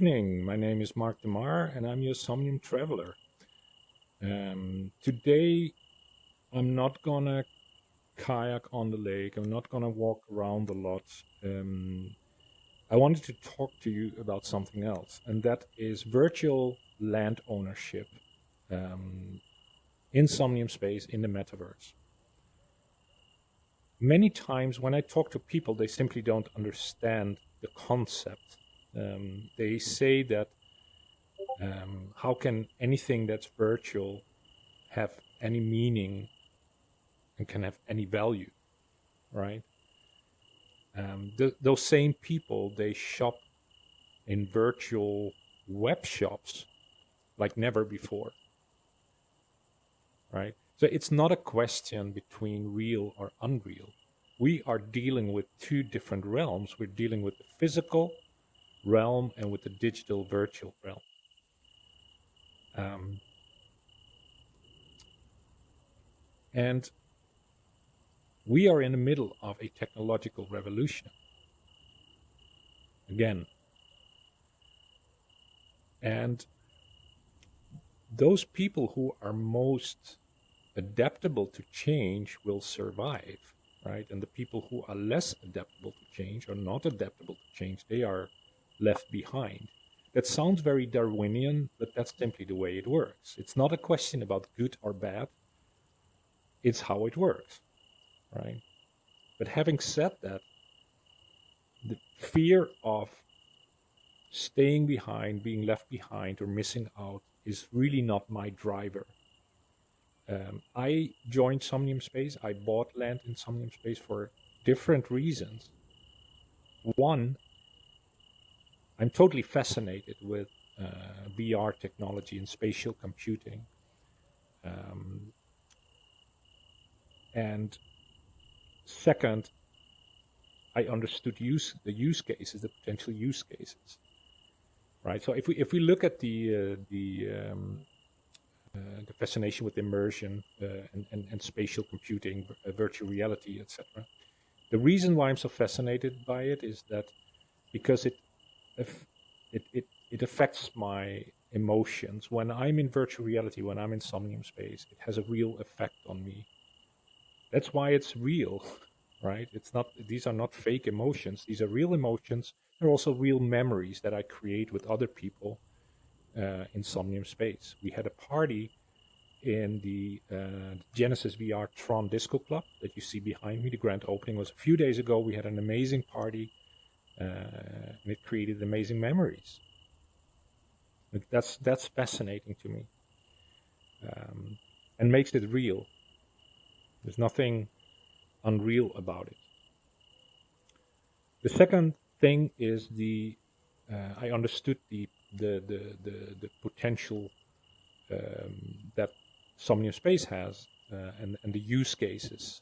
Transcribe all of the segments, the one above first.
evening. My name is Mark DeMar, and I'm your Somnium Traveler. Today, I'm not gonna kayak on the lake. I'm not gonna walk around a lot. I wanted to talk to you about something else, and that is virtual land ownership um, in Somnium Space in the Metaverse. Many times when I talk to people, they simply don't understand the concept. They say that how can anything that's virtual have any meaning and can have any value, right? Those same people, they shop in virtual web shops like never before, right? So it's not a question between real or unreal. We are dealing with two different realms. We're dealing with the physical realm and with the digital virtual realm. Um, and we are in the middle of a technological revolution again. And those people who are most adaptable to change will survive, right? And the people who are less adaptable to change or not adaptable to change, they are left behind. That sounds very Darwinian, but that's simply the way it works. It's not a question about good or bad, it's how it works, right? But having said that, the fear of staying behind, being left behind, or missing out is really not my driver. I joined Somnium Space. I bought land in Somnium Space for different reasons. One, I'm totally fascinated with VR technology and spatial computing. Um, and second, I understood the use cases, the potential use cases. Right. So if we look at the fascination with immersion and spatial computing, virtual reality, etc. The reason why I'm so fascinated by it is that because it affects my emotions. When I'm in virtual reality, when I'm in Somnium Space, it has a real effect on me. That's why it's real, right? It's not; these are not fake emotions. These are real emotions. They're also real memories that I create with other people in Somnium Space. We had a party in the Genesis VR Tron Disco Club that you see behind me. The grand opening was a few days ago. We had an amazing party, and it created amazing memories. That's fascinating to me, and makes it real. There's nothing unreal about it. The second thing is I understood the potential that Somnium Space has, and the use cases,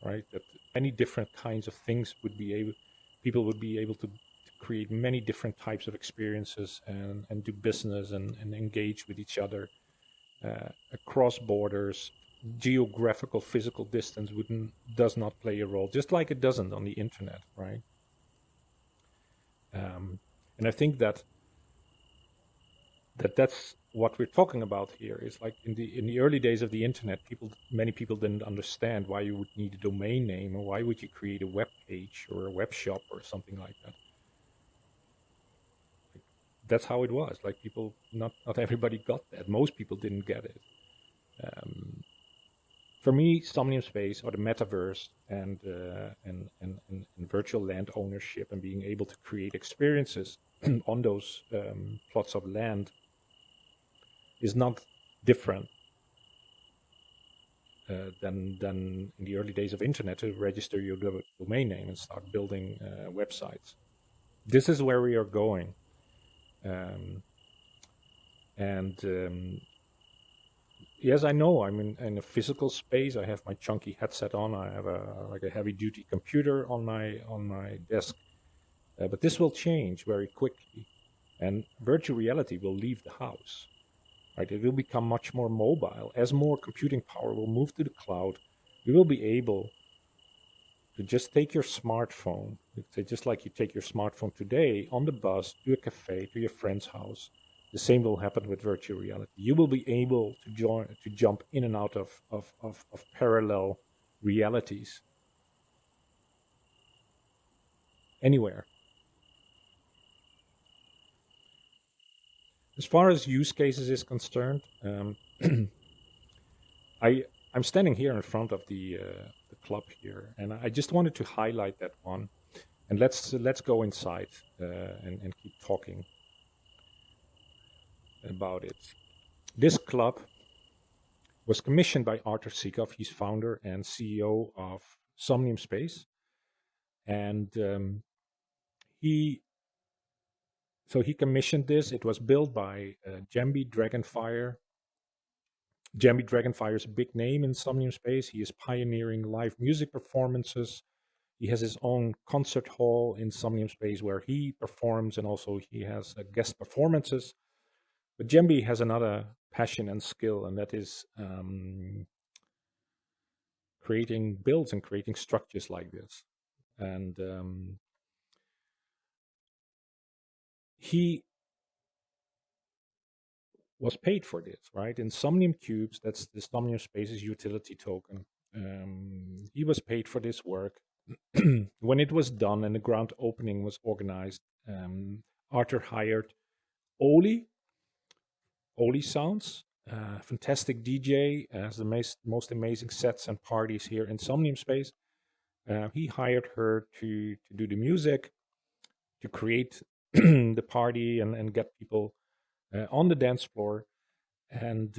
right? That many different kinds of things people would be able to create many different types of experiences and do business and engage with each other across borders. Geographical physical distance does not play a role, just like it doesn't on the internet, right? And I think that's what we're talking about here. Is like in the early days of the internet, many people didn't understand why you would need a domain name or why would you create a web page or a web shop or something like that. Like, that's how it was. Like people, not everybody got that. Most people didn't get it. For me, Somnium Space or the metaverse and virtual land ownership and being able to create experiences on those plots of land is not different than in the early days of internet to register your domain name and start building websites. This is where we are going, and yes, I know I'm in a physical space. I have my chunky headset on. I have a heavy duty computer on my desk, but this will change very quickly, and virtual reality will leave the house. Right? It will become much more mobile. As more computing power will move to the cloud, we will be able to just take your smartphone, say just like you take your smartphone today on the bus to a cafe, to your friend's house. The same will happen with virtual reality. You will be able to jump in and out of parallel realities anywhere. As far as use cases is concerned, I I'm standing here in front of the club here, and I just wanted to highlight that one. And let's go inside and keep talking about it. This club was commissioned by Arthur Sikov. He's founder and CEO of Somnium Space, and he he commissioned this. It was built by Jambi Dragonfire. Jambi Dragonfire is a big name in Somnium Space. He is pioneering live music performances. He has his own concert hall in Somnium Space where he performs, and also he has guest performances. But Jambi has another passion and skill, and that is creating builds and creating structures like this. And he was paid for this, right? In Somnium Cubes, that's the Somnium Spaces utility token. He was paid for this work. When it was done and the grand opening was organized, Arthur hired Oli. Oli Sounds, fantastic DJ, has the most amazing sets and parties here in Somnium Space. He hired her to do the music, to create the party and get people on the dance floor. And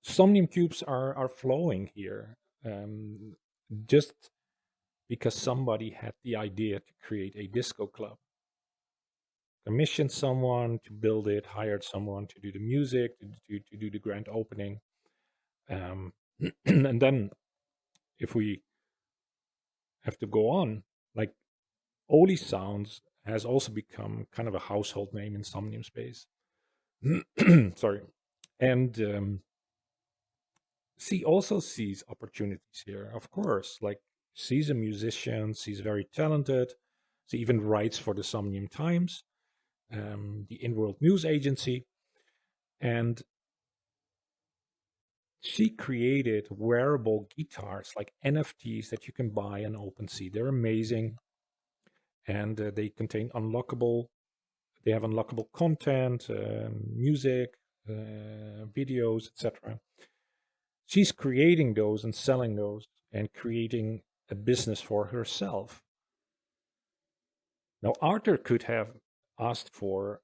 Somnium Cubes are flowing here. Just because somebody had the idea to create a disco club, commissioned someone to build it, hired someone to do the music, to do the grand opening. And then if we have to go on, like Oli Sounds has also become kind of a household name in Somnium Space. Sorry. And she also sees opportunities here, of course, like she's a musician, she's very talented. She even writes for the Somnium Times, the in-world news agency. And she created wearable guitars, like NFTs that you can buy on OpenSea. They're amazing, and they contain unlockable. They have unlockable content, music, videos, etc. She's creating those and selling those, and creating a business for herself. Now, Arthur could have asked for,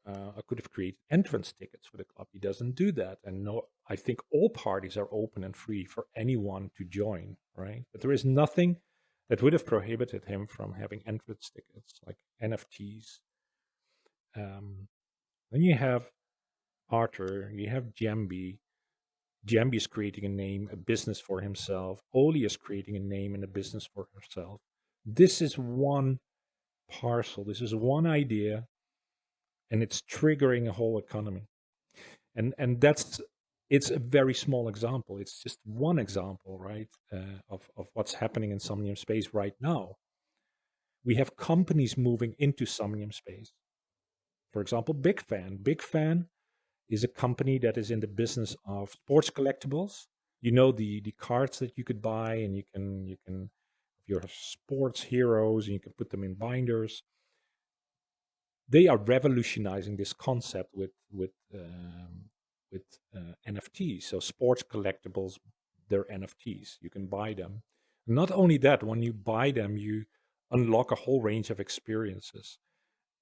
could have created entrance tickets for the club. He doesn't do that. And no, I think all parties are open and free for anyone to join, right? But there is nothing that would have prohibited him from having entrance tickets like NFTs. Then you have Arthur, you have Jambi. Jambi is creating a name, a business for himself. Oli is creating a name and a business for herself. This is one parcel. This is one idea, and it's triggering a whole economy. And that's it's a very small example. It's just one example, right, of what's happening in Somnium Space right now. We have companies moving into Somnium Space. For example, Big Fan. Big Fan is a company that is in the business of sports collectibles. You know, the cards that you could buy, and you can your sports heroes, and you can put them in binders. They are revolutionizing this concept with NFTs. So sports collectibles, they're NFTs. You can buy them. Not only that, when you buy them, you unlock a whole range of experiences.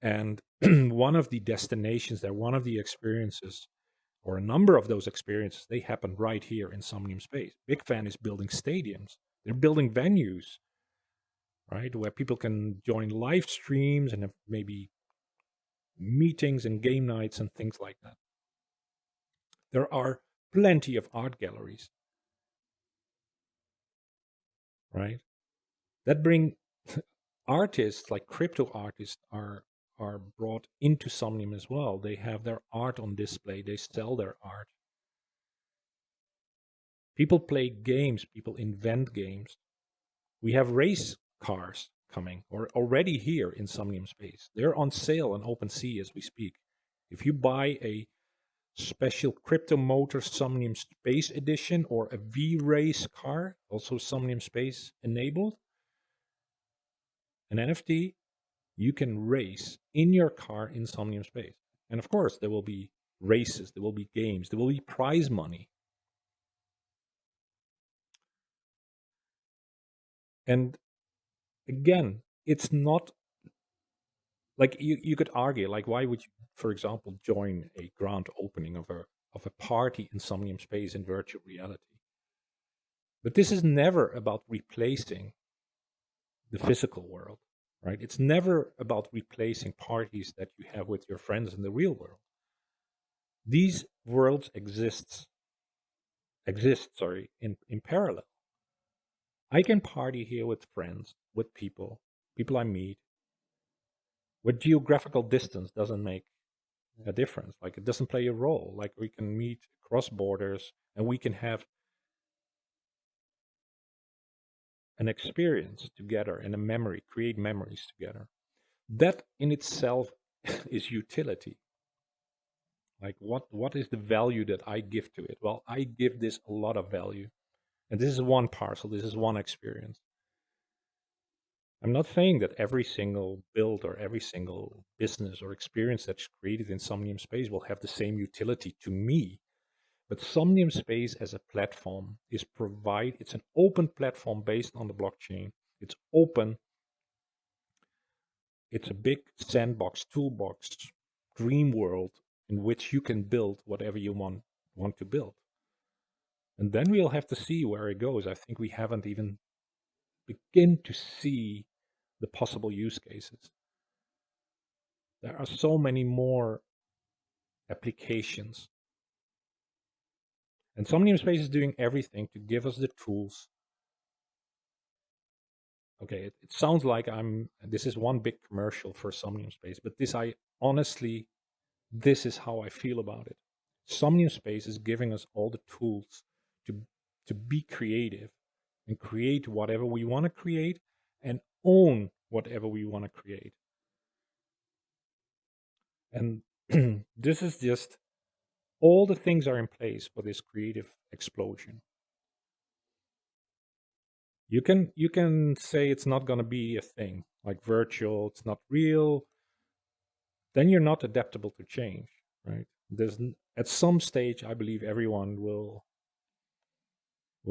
And one of the destinations there, one of the experiences, or a number of those experiences, they happen right here in Somnium Space. Big Fan is building stadiums. They're building venues, right, where people can join live streams and have maybe meetings and game nights and things like that. There are plenty of art galleries, right? That bring artists like crypto artists are brought into Somnium as well. They have their art on display. They sell their art. People play games, people invent games. We have race cars coming or already here in Somnium Space. They're on sale on OpenSea as we speak. If you buy a special Crypto Motor Somnium Space edition or a V Race car, also Somnium Space enabled, an NFT, you can race in your car in Somnium Space. And of course, there will be races, there will be games, there will be prize money. And again, it's not like you could argue, like, why would you, for example, join a grand opening of a party in Somnium Space in virtual reality? But this is never about replacing the physical world, right? It's never about replacing parties that you have with your friends in the real world. These worlds exist, sorry, in parallel. I can party here with friends, with people I meet, where geographical distance doesn't make a difference. Like it doesn't play a role. Like we can meet across borders and we can have an experience together and a memory, create memories together. That in itself is utility. Like what is the value that I give to it? Well, I give this a lot of value. And this is one parcel, this is one experience. I'm not saying that every single build or every single business or experience that's created in Somnium Space will have the same utility to me. But Somnium Space as a platform it's an open platform based on the blockchain. It's open. It's a big sandbox, toolbox, dream world in which you can build whatever you want to build. And then we'll have to see where it goes. I think we haven't even begin to see the possible use cases. There are so many more applications. And Somnium Space is doing everything to give us the tools. Okay, it sounds like this is one big commercial for Somnium Space, but this is how I feel about it. Somnium Space is giving us all the tools to, to be creative and create whatever we want to create and own whatever we want to create. And this is just all the things are in place for this creative explosion. You can say it's not going to be a thing, like virtual, it's not real. Then you're not adaptable to change, right? At some stage, I believe everyone will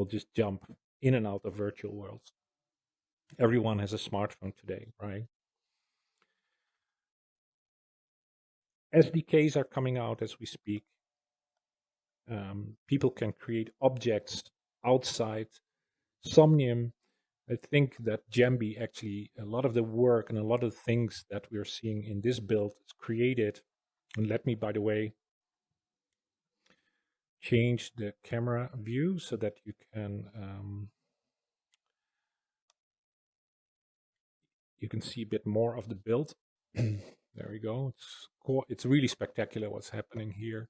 just jump in and out of virtual worlds. Everyone has a smartphone today, right? SDKs are coming out as we speak. People can create objects outside Somnium. I think that Jambi actually, a lot of the work and a lot of the things that we're seeing in this build is created. And let me, by the way, change the camera view so that you can see a bit more of the build. There we go. It's really spectacular what's happening here.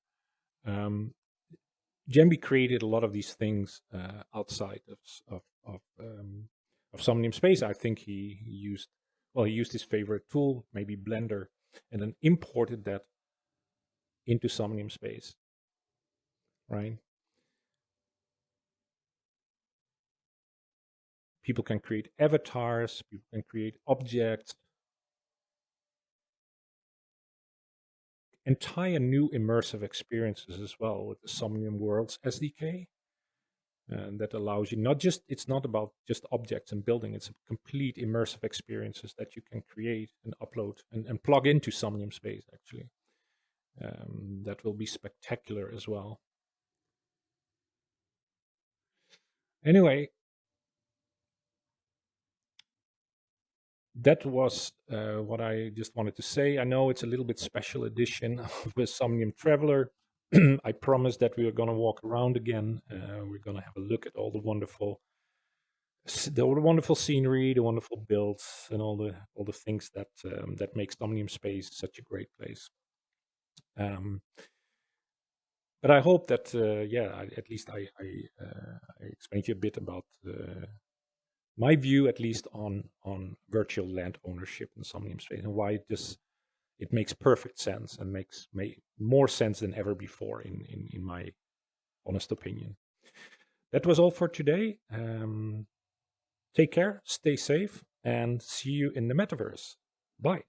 Jambi created a lot of these things outside of Somnium Space. I think he used his favorite tool, maybe Blender, and then imported that into Somnium Space, right? People can create avatars, people can create objects, entire new immersive experiences as well with the Somnium Worlds SDK. And that allows you it's not about just objects and building, it's a complete immersive experiences that you can create and upload and plug into Somnium Space actually. That will be spectacular as well. Anyway, that was what I just wanted to say. I know it's a little bit special edition of the Somnium Traveler. I promised that we were going to walk around again. We're going to have a look at all the wonderful scenery, the wonderful builds, and all the things that make Somnium Space such a great place. But I hope that at least I explained to you a bit about my view, at least on virtual land ownership in Somnium Space, and why it makes perfect sense and makes more sense than ever before, in my honest opinion. That was all for today. Take care, stay safe, and see you in the metaverse. Bye.